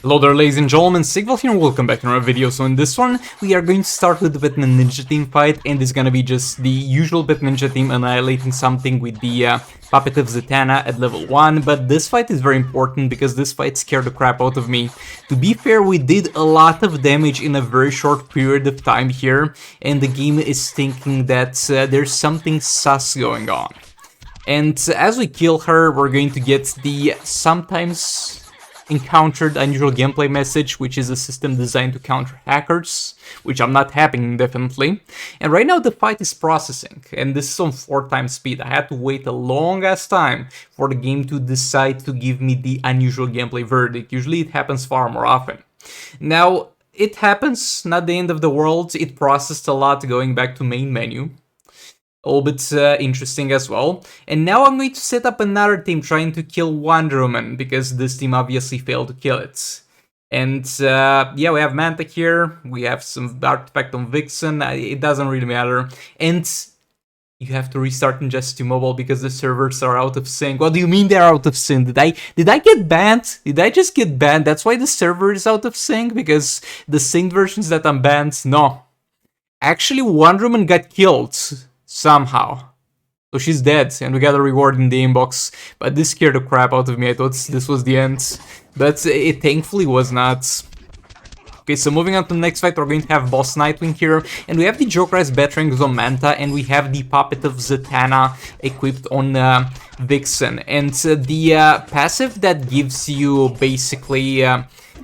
Hello there, ladies and gentlemen, Sigval here and welcome back to another video. So in this one, we are going to start with the Batman Ninja team fight, and it's gonna be just the usual Batman Ninja team annihilating something with the Puppet of Zatanna at level 1, but this fight is very important because this fight scared the crap out of me. To be fair, we did a lot of damage in a very short period of time here, and the game is thinking that there's something sus going on. And as we kill her, we're going to get the sometimes encountered unusual gameplay message, which is a system designed to counter hackers, which I'm not having definitely. And right now the fight is processing, and this is on 4 times speed. I had to wait a long ass time for the game to decide to give me the unusual gameplay verdict. Usually it happens far more often. Now, it happens, not the end of the world. It processed a lot going back to main menu. A little bit interesting as well. And now I'm going to set up another team trying to kill Wonder Woman, because this team obviously failed to kill it. And yeah, we have Manta here, we have some artifact on Vixen, it doesn't really matter. And you have to restart Injustice Mobile because the servers are out of sync. What do you mean they're out of sync? Did I get banned? Did I just get banned? That's why the server is out of sync? Because the synced versions that I'm banned? No. Actually, Wonder Woman got killed. Somehow. So she's dead, and we got a reward in the inbox. But this scared the crap out of me. I thought this was the end. But it thankfully was not. Okay, so moving on to the next fight, we're going to have Boss Nightwing here. And we have the Jokerized Batarangs on Manta, and we have the Puppet of Zatanna equipped on Vixen. And the passive that gives you basically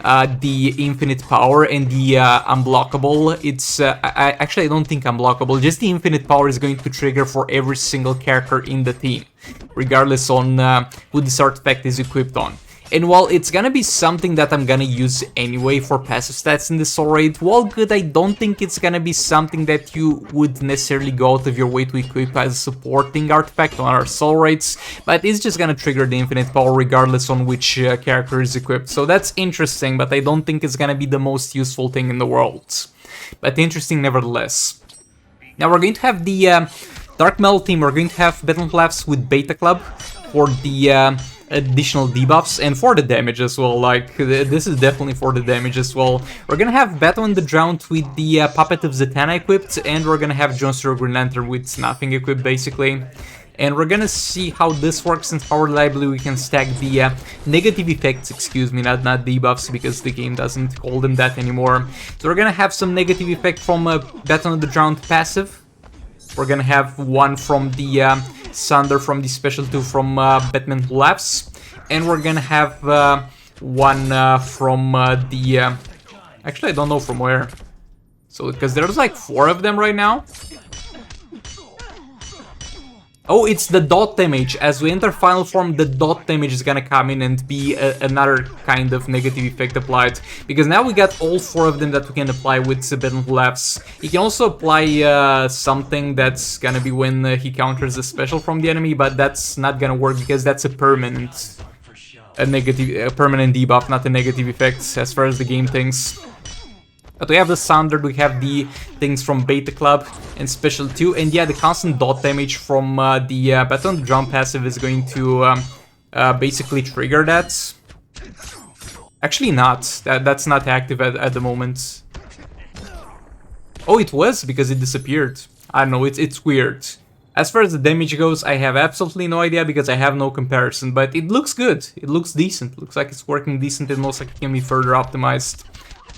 the infinite power and the unblockable, it's actually I don't think unblockable, just the infinite power is going to trigger for every single character in the team, regardless on who this artifact is equipped on. And while it's gonna be something that I'm gonna use anyway for passive stats in this soul raid, while good, I don't think it's gonna be something that you would necessarily go out of your way to equip as a supporting artifact on our soul raids, but it's just gonna trigger the infinite power regardless on which character is equipped. So that's interesting, but I don't think it's gonna be the most useful thing in the world. But interesting nevertheless. Now we're going to have the Dark Metal team. We're going to have Battle Labs with Beta Club for the additional debuffs and for the damage as well. Like, this is definitely for the damage as well. We're gonna have Battle in the Drowned with the Puppet of Zatanna equipped, and we're gonna have John Stewart Green Lantern with nothing equipped basically. And we're gonna see how this works and how reliably we can stack the negative effects, excuse me, not debuffs, because the game doesn't call them that anymore. So we're gonna have some negative effect from Battle in the Drowned passive. We're gonna have one from the Sunder from the Special 2 from Batman Who Laughs, and we're gonna have one from the... actually, I don't know from where. So, because there's like 4 of them right now. Oh, it's the dot damage. As we enter final form, the dot damage is gonna come in and be another kind of negative effect applied. Because now we got all 4 of them that we can apply with Batman Who Laughs. You can also apply something that's gonna be when he counters a special from the enemy, but that's not gonna work because that's a permanent, permanent debuff, not a negative effect as far as the game thinks. But we have the Sounder, we have the things from Beta Club and Special 2, and yeah, the constant dot damage from the Battle on the Drum passive is going to basically trigger that. Actually not, that's not active at the moment. Oh, it was, because it disappeared. I don't know, it's weird. As far as the damage goes, I have absolutely no idea because I have no comparison, but it looks good, it looks decent, it looks like it's working decent and looks like it can be further optimized.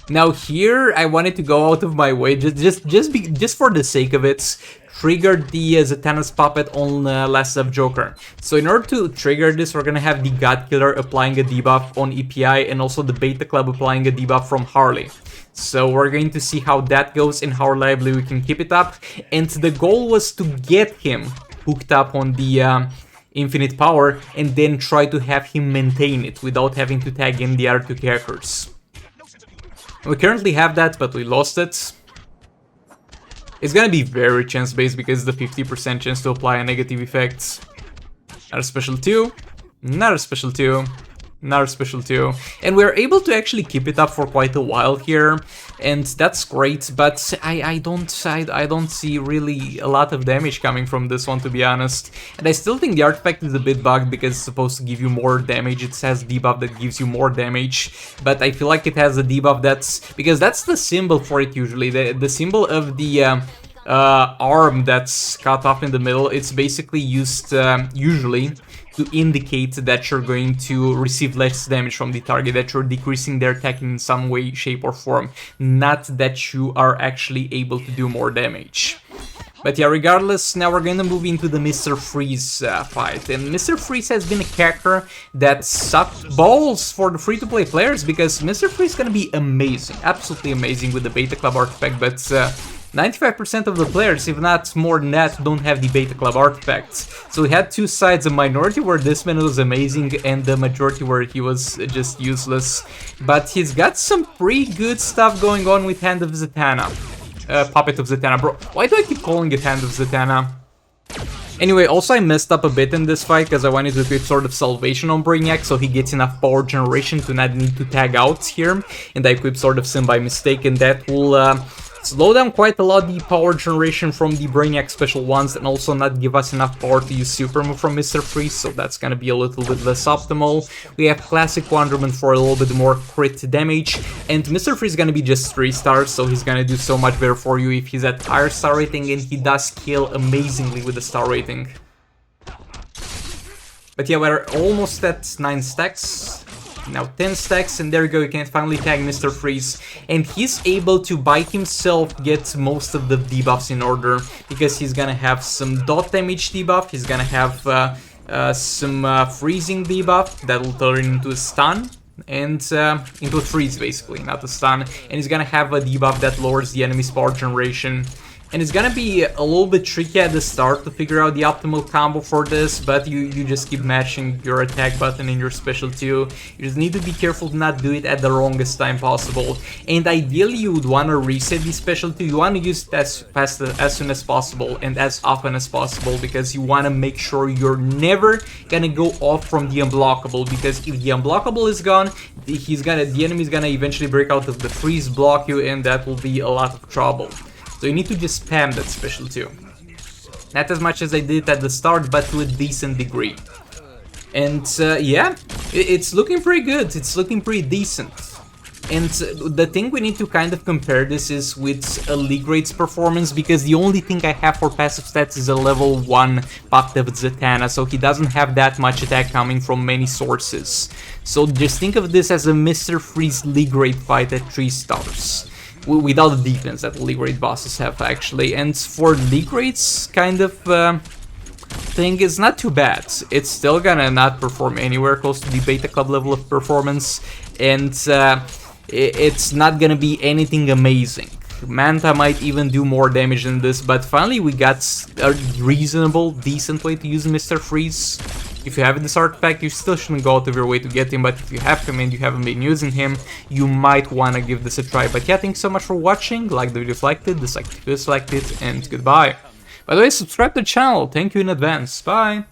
Now here, I wanted to go out of my way, just for the sake of it, trigger the Zatanna's Puppet on Last of Joker. So in order to trigger this, we're gonna have the God Killer applying a debuff on EPI, and also the Beta Club applying a debuff from Harley. So we're going to see how that goes and how reliably we can keep it up. And the goal was to get him hooked up on the infinite power, and then try to have him maintain it without having to tag in the other 2 characters. We currently have that, but we lost it. It's gonna be very chance-based because it's the 50% chance to apply a negative effect. Another Special 2, another Special 2, another Special 2. And we're able to actually keep it up for quite a while here. and that's great, but I don't see really a lot of damage coming from this one, to be honest. And I still think the artifact is a bit bugged because it's supposed to give you more damage. It has debuff that gives you more damage, but I feel like it has a debuff that's, because that's the symbol for it usually, the symbol of the arm that's cut off in the middle. It's basically used usually to indicate that you're going to receive less damage from the target, that you're decreasing their attack in some way, shape or form, not that you are actually able to do more damage. But yeah, regardless, now we're gonna move into the Mr. Freeze fight. And Mr. Freeze has been a character that sucked balls for the free-to-play players, because Mr. Freeze is gonna be amazing, absolutely amazing with the Beta Club artifact, but 95% of the players, if not more than that, don't have the Beta Club artifacts. So we had two sides, a minority where this man was amazing and the majority where he was just useless. But he's got some pretty good stuff going on with Hand of Zatanna. Puppet of Zatanna, bro. Why do I keep calling it Hand of Zatanna? Anyway, also I messed up a bit in this fight because I wanted to equip sort of Salvation on Brainiac so he gets enough power generation to not need to tag out here. And I equipped sort of Sim by mistake, and that will slow down quite a lot the power generation from the Brainiac special ones, and also not give us enough power to use Super Move from Mr. Freeze, so that's gonna be a little bit less optimal. We have Classic Wonderment for a little bit more crit damage, and Mr. Freeze is gonna be just 3 stars, so he's gonna do so much better for you if he's at higher star rating, and he does kill amazingly with the star rating. But yeah, we're almost at 9 stacks. Now 10 stacks, and there you go, you can finally tag Mr. Freeze, and he's able to by himself get most of the debuffs in order, because he's gonna have some dot damage debuff, he's gonna have some freezing debuff that will turn into a stun, and into a freeze basically, not a stun, and he's gonna have a debuff that lowers the enemy's power generation. And it's gonna be a little bit tricky at the start to figure out the optimal combo for this, but you just keep mashing your attack button and your special 2. You just need to be careful to not do it at the wrongest time possible. And ideally you would want to reset the special 2, you want to use it as soon as possible and as often as possible, because you want to make sure you're never gonna go off from the unblockable, because if the unblockable is gone, the enemy is gonna eventually break out of the freeze, block you, and that will be a lot of trouble. So you need to just spam that special 2. Not as much as I did at the start, but to a decent degree. And yeah, it's looking pretty good, it's looking pretty decent. And the thing we need to kind of compare this is with a League Raid's performance, because the only thing I have for passive stats is a level 1 Puppet of Zatanna, so he doesn't have that much attack coming from many sources. So just think of this as a Mr. Freeze League Raid fight at 3 stars. Without the defense that League Raid bosses have, actually. And for League Raid's kind of thing, it's not too bad. It's still gonna not perform anywhere close to the Beta Club level of performance, and it's not gonna be anything amazing. Manta might even do more damage than this, but finally we got a reasonable, decent way to use Mr. Freeze. If you have this artifact, you still shouldn't go out of your way to get him, but if you have him and you haven't been using him, you might want to give this a try. But yeah, thanks so much for watching, like the video if you liked it, dislike it if you disliked it, and goodbye. By the way, subscribe to the channel, thank you in advance, bye!